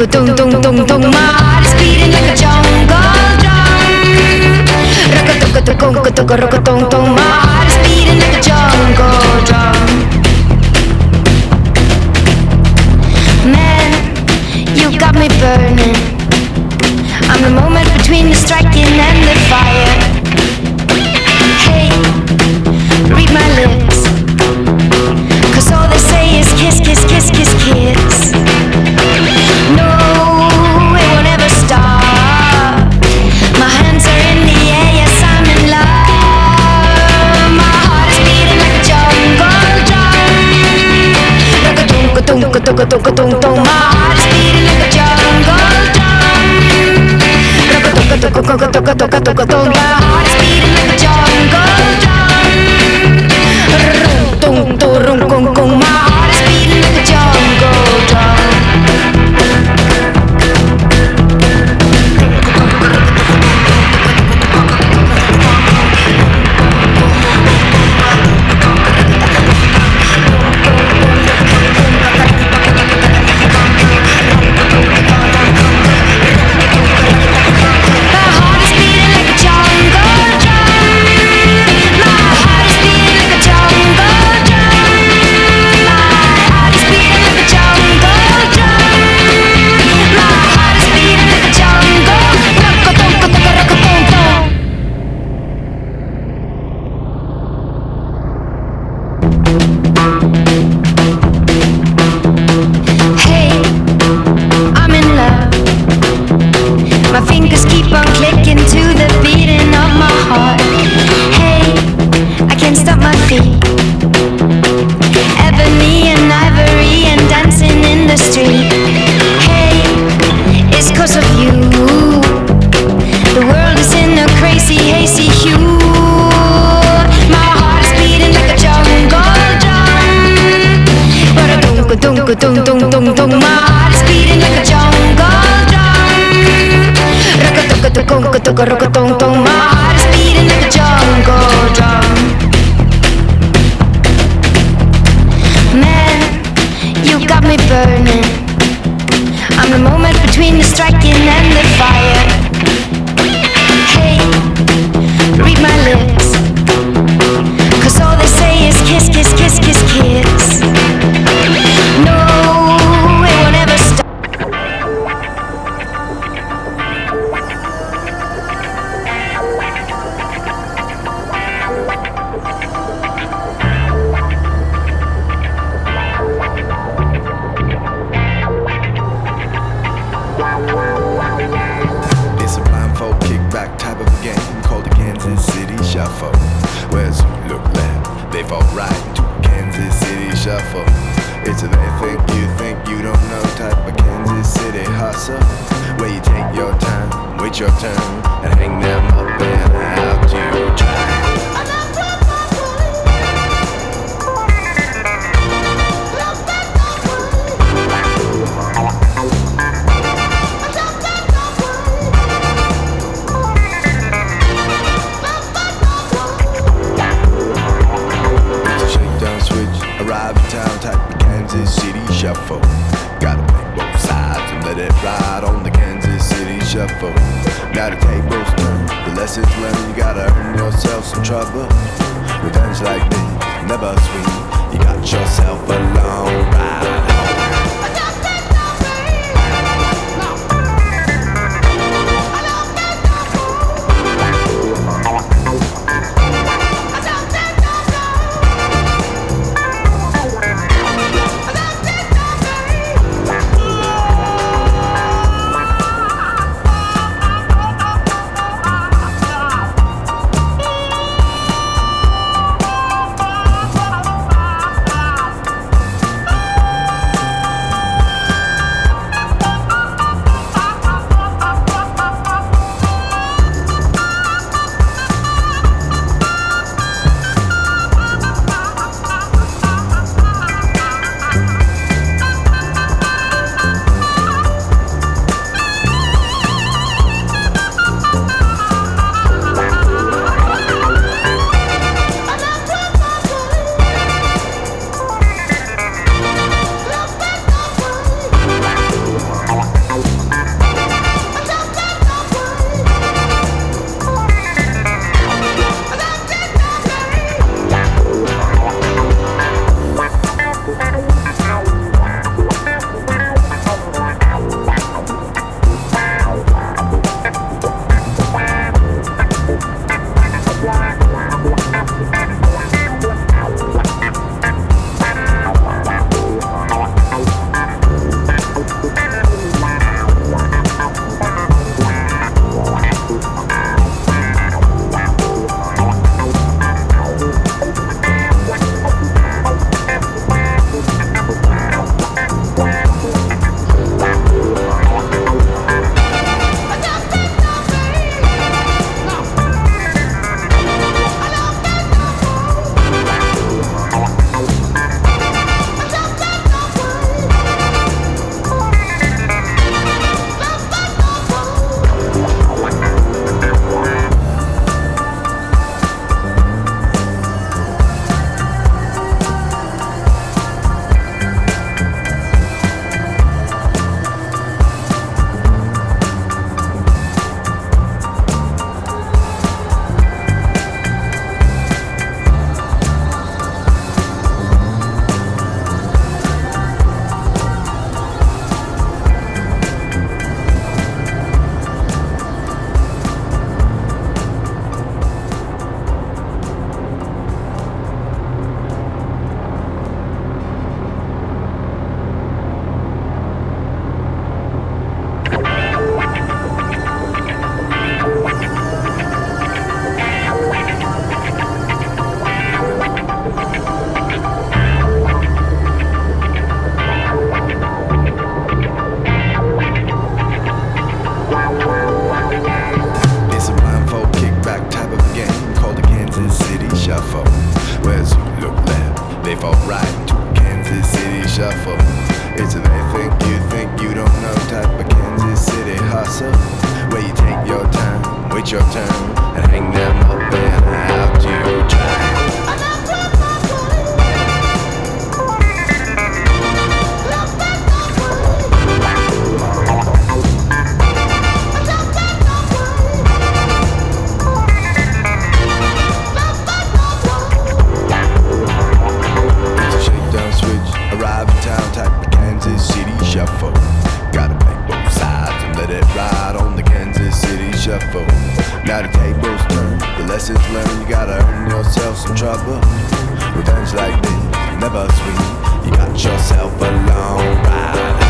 dung dung dung dung. My heart is beating like a jungle drum. Rock-a-dung-dung-dung-dung. My heart is beating like a jungle drum. Man, you got me burning. I'm the moment between the striking and the fire. Hey, read my lips, 'cause all they say is kiss, kiss, kiss, kiss, kiss. No, it won't ever stop. My hands are in the air, yes, I'm in love. My heart is beating like a jungle drum. Rock-a-dung-a-dung-a-dung-a-dung-a-dung. My heart is beating like a jungle drum. Rock-a-dung-a-dung-a-dung-a-dung-a-dung. My heart is beating like a jungle drum. Rum-tum-tum-rum-kum-kum. My heart is beating like a jungle drum. Dung dung dung dung. My heart is beating like a jungle drum. Rock-a-dung-a-dung-a-dung-a-dung. My heart is beating like a jungle drum. Man, you got me burning. I'm the moment between the striking and the fire. Hey, read my lips, 'cause all they say is kiss, kiss, kiss, kiss, kiss. No, it won't ever stop. It's a blindfold kickback type of game called the Kansas City Shuffle. Whereas you look left, they fall right into Kansas City Shuffle. It's a they think you don't know type of Kansas City hustle, where you take your time, wait your turn, and hang them up and out you try. Arrive in town type of Kansas City Shuffle. Gotta play both sides and let it ride on the Kansas City Shuffle. Now the tables turn, the lessons learned, you gotta earn yourself some trouble. Revenge like this, never sweet, you got yourself a long ride home. shuffle. Where's you look left, they fall right into Kansas City shuffle. It's a they think you don't know type of Kansas City hustle, where you take your time, wait your turn, and hang them up and out you try. Arrive in town type of Kansas City shuffle. Gotta play both sides and let it ride on the Kansas City shuffle. Now the tables turn, the lessons learned, you gotta earn yourself some trouble. Revenge like this, never sweet. You got yourself a long ride.